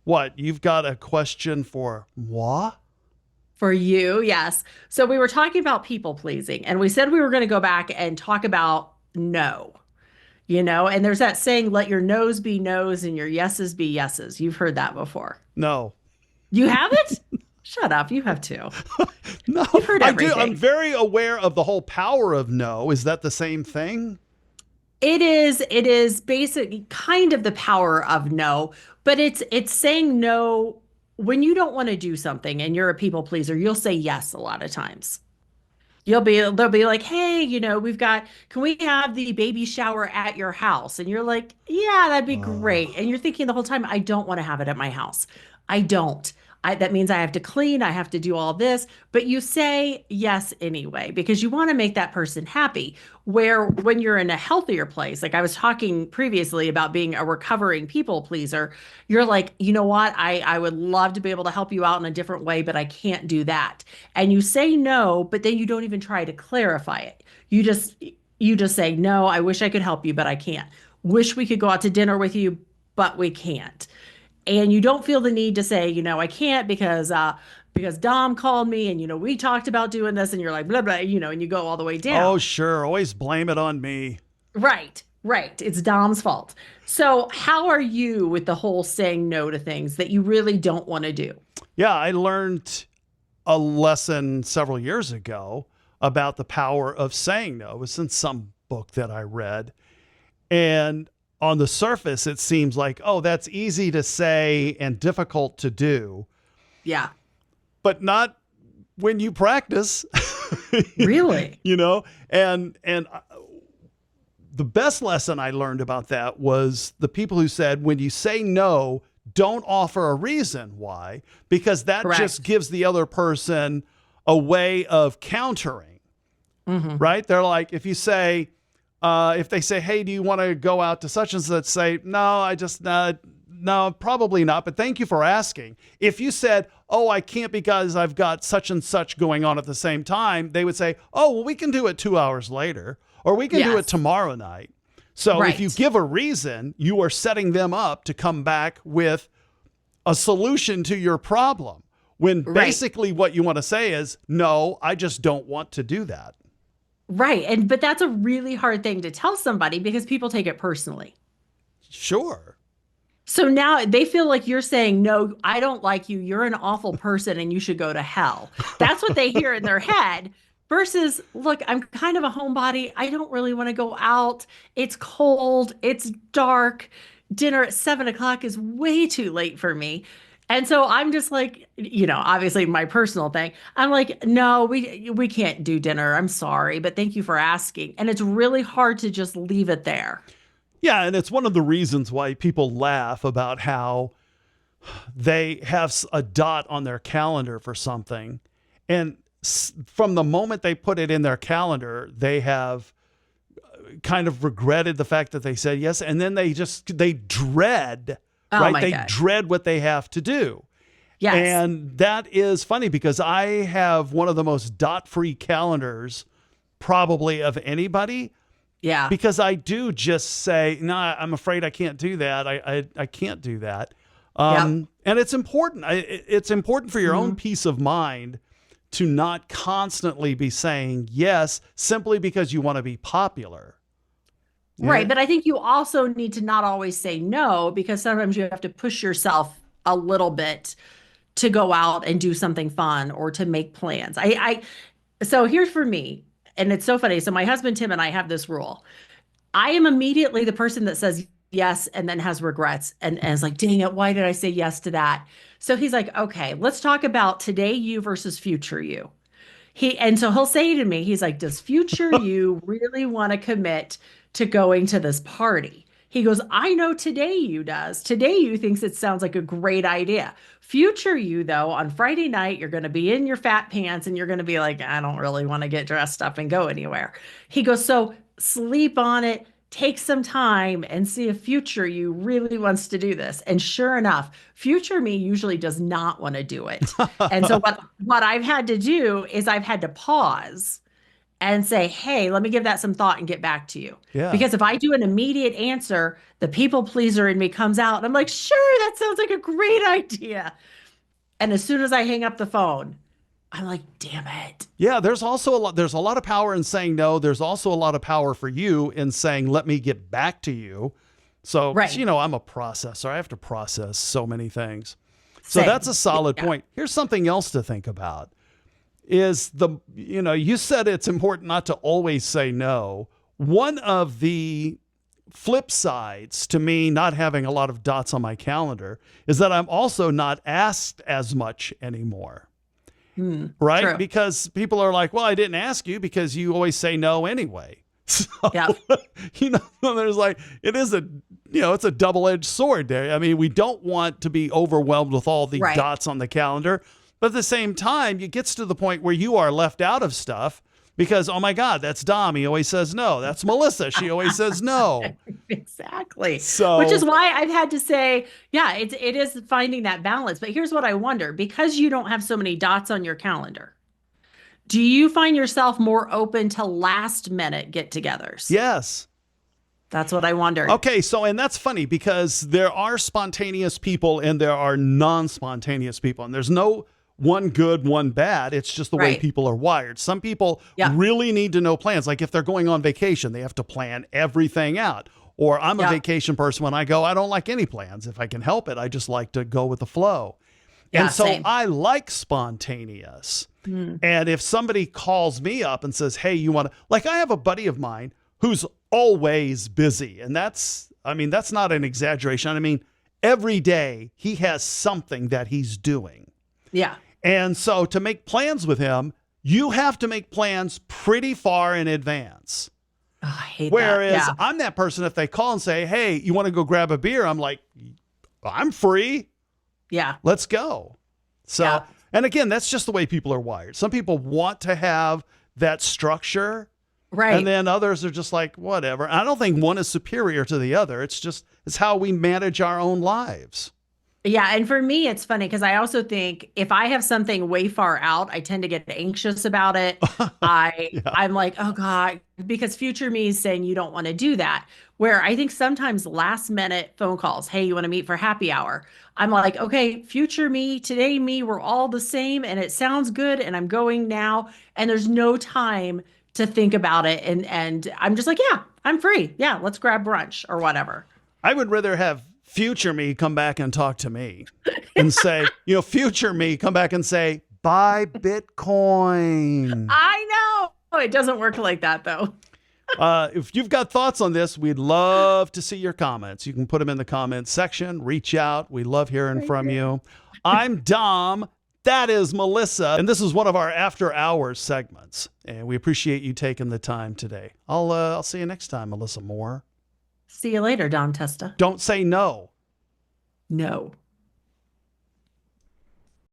What? You've got a question for moi? For you, yes. So we were talking about people pleasing, and we said we were going to go back and talk about no, and there's that saying, let your no's be no's and your yeses be yeses. You've heard that before. No. You haven't? Shut up. You have too. No, You've heard I do. I'm everything. very aware of the whole power of no. Is that the same thing? It is basically kind of the power of no, but it's saying no when you don't want to do something and you're a people pleaser, you'll say yes a lot of times. They'll be like, hey, can we have the baby shower at your house? And you're like, yeah, that'd be great. And you're thinking the whole time, I don't want to have it at my house. I don't. That means I have to clean, I have to do all this, but you say yes anyway because you want to make that person happy. Where when you're in a healthier place, like I was talking previously about being a recovering people pleaser, you're like, you know what? I would love to be able to help you out in a different way, but I can't do that. And you say no, but then you don't even try to clarify it. You just say, no, I wish I could help you, but I can't. Wish we could go out to dinner with you, but we can't. And you don't feel the need to say, I can't because Dom called me and we talked about doing this and you're like blah blah, and you go all the way Oh, down. sure. Always blame it on me. Right, right. It's Dom's fault. So how are you with the whole saying no to things that you really don't want to do? Yeah, I learned a lesson several years ago about the power of saying no. It was in some book that I read. And on the surface, it seems like, oh, that's easy to say and difficult to do, Yeah. but not when you practice. Really? And the best lesson I learned about that was the people who said, when you say no, don't offer a reason why, because that just Correct. gives the other person a way of countering, Hmm. right? They're like, if they say, hey, do you want to go out to such and such? Say, no, no, probably not, but thank you for asking. If you said, oh, I can't because I've got such and such going on at the same time, they would say, oh, well, we can do it 2 hours later, or we can do it Yes. tomorrow night. So if you Right. give a reason, you are setting them up to come back with a solution to your problem. When Right. basically what you want to say is, no, I just don't want to do that. Right. But that's a really hard thing to tell somebody because people take it personally. Sure. So now they feel like you're saying, no, I don't like you. You're an awful person and you should go to hell. That's what they hear in their head versus, look, I'm kind of a homebody. I don't really want to go out. It's cold. It's dark. Dinner at 7 o'clock is way too late for me. And so I'm just like, obviously my personal thing. I'm like, no, we can't do dinner. I'm sorry, but thank you for asking. And it's really hard to just leave it there. Yeah, and it's one of the reasons why people laugh about how they have a dot on their calendar for something. And from the moment they put it in their calendar, they have kind of regretted the fact that they said yes. And then they dread, Oh right? my They gosh. dread what they have to do. Yes. And that is funny because I have one of the most dot free calendars probably of anybody Yeah. because I do just say, no, I'm afraid I can't do that. I can't do that. Yep. And it's important. It's important for your own Mhm. peace of mind to not constantly be saying yes simply because you want to be popular. Right. Yeah. But I think you also need to not always say no because sometimes you have to push yourself a little bit to go out and do something fun or to make plans. So here's for me, and it's so funny. So my husband Tim and I have this rule. I am immediately the person that says yes and then has regrets and is like, dang it, why did I say yes to that? So he's like, okay, let's talk about today you versus future you. And so he'll say to me, he's like, does future you really want to commit to going to this party? He goes, I know today you does. Today you thinks it sounds like a great idea. Future you, though, on Friday night, you're going to be in your fat pants and you're going to be like, I don't really want to get dressed up and go anywhere. He goes, so sleep on it, take some time and see if future you really wants to do this. And sure enough, future me usually does not want to do it. And so what I've had to do is I've had to pause and say, hey, let me give that some thought and get back to you. Yeah. Because if I do an immediate answer, the people pleaser in me comes out and I'm like, sure, that sounds like a great idea. And as soon as I hang up the phone, I'm like, damn it. Yeah, there's a lot of power in saying no. There's also a lot of power for you in saying, let me get back to you. So, Right. I'm a processor. I have to process so many things. So Same. that's a solid Yeah. point. Here's something else to think about is you said it's important not to always say no. One of the flip sides to me not having a lot of dots on my calendar is that I'm also not asked as much anymore. Right? True. Because people are like, well, I didn't ask you because you always say no anyway. So, Yeah. there's like, it's a double-edged sword there. I mean, we don't want to be overwhelmed with all the Right. dots on the calendar, but at the same time, it gets to the point where you are left out of stuff because, oh my God, that's Dom. He always says no. That's Melissa. She always says no. Exactly. So, Which is why I've had to say, yeah, it is finding that balance. But here's what I wonder, because you don't have so many dots on your calendar, do you find yourself more open to last minute get-togethers? yes. That's what I wondered. Okay, so and that's funny because there are spontaneous people and there are non-spontaneous people, and there's no one good, one bad. It's just the way Right. people are wired. Some people Yeah. really need to know plans. Like if they're going on vacation, they have to plan everything out. Or I'm a Yeah. vacation person. When I go, I don't like any plans. If I can help it, I just like to go with the flow. Yeah, And so same. I like spontaneous. And if somebody calls me up and says, hey, you want to, like I have a buddy of mine who's always busy. And that's not an exaggeration. I mean, every day he has something that he's doing. Yeah. And so to make plans with him, you have to make plans pretty far in advance. Oh, I hate Whereas that. I'm that person, if they call and say, hey, you want to go grab a beer? I'm like, I'm free. Yeah. Let's go. So, Yeah. and again, that's just the way people are wired. Some people want to have that structure. Right. And then others are just like, whatever. I don't think one is superior to the other. It's how we manage our own lives. Yeah, and for me, it's funny because I also think if I have something way far out, I tend to get anxious about it. I'm like, oh God, because future me is saying you don't want to do that. Where I think sometimes last minute phone calls, hey, you want to meet for happy hour? I'm like, okay, future me, today me, we're all the same, and it sounds good, and I'm going now, and there's no time to think about it, and I'm just like, yeah, I'm free. Yeah, let's grab brunch or whatever. I would rather have future me come back and talk to me and say, future me come back and say, buy Bitcoin. I know. It doesn't work like that though. If you've got thoughts on this, we'd love to see your comments. You can put them in the comments section, reach out. We love hearing from you. I'm Dom. That is Melissa. And this is one of our after hours segments. And we appreciate you taking the time today. I'll see you next time, Melissa Moore. See you later, Don Testa. Don't say no. No.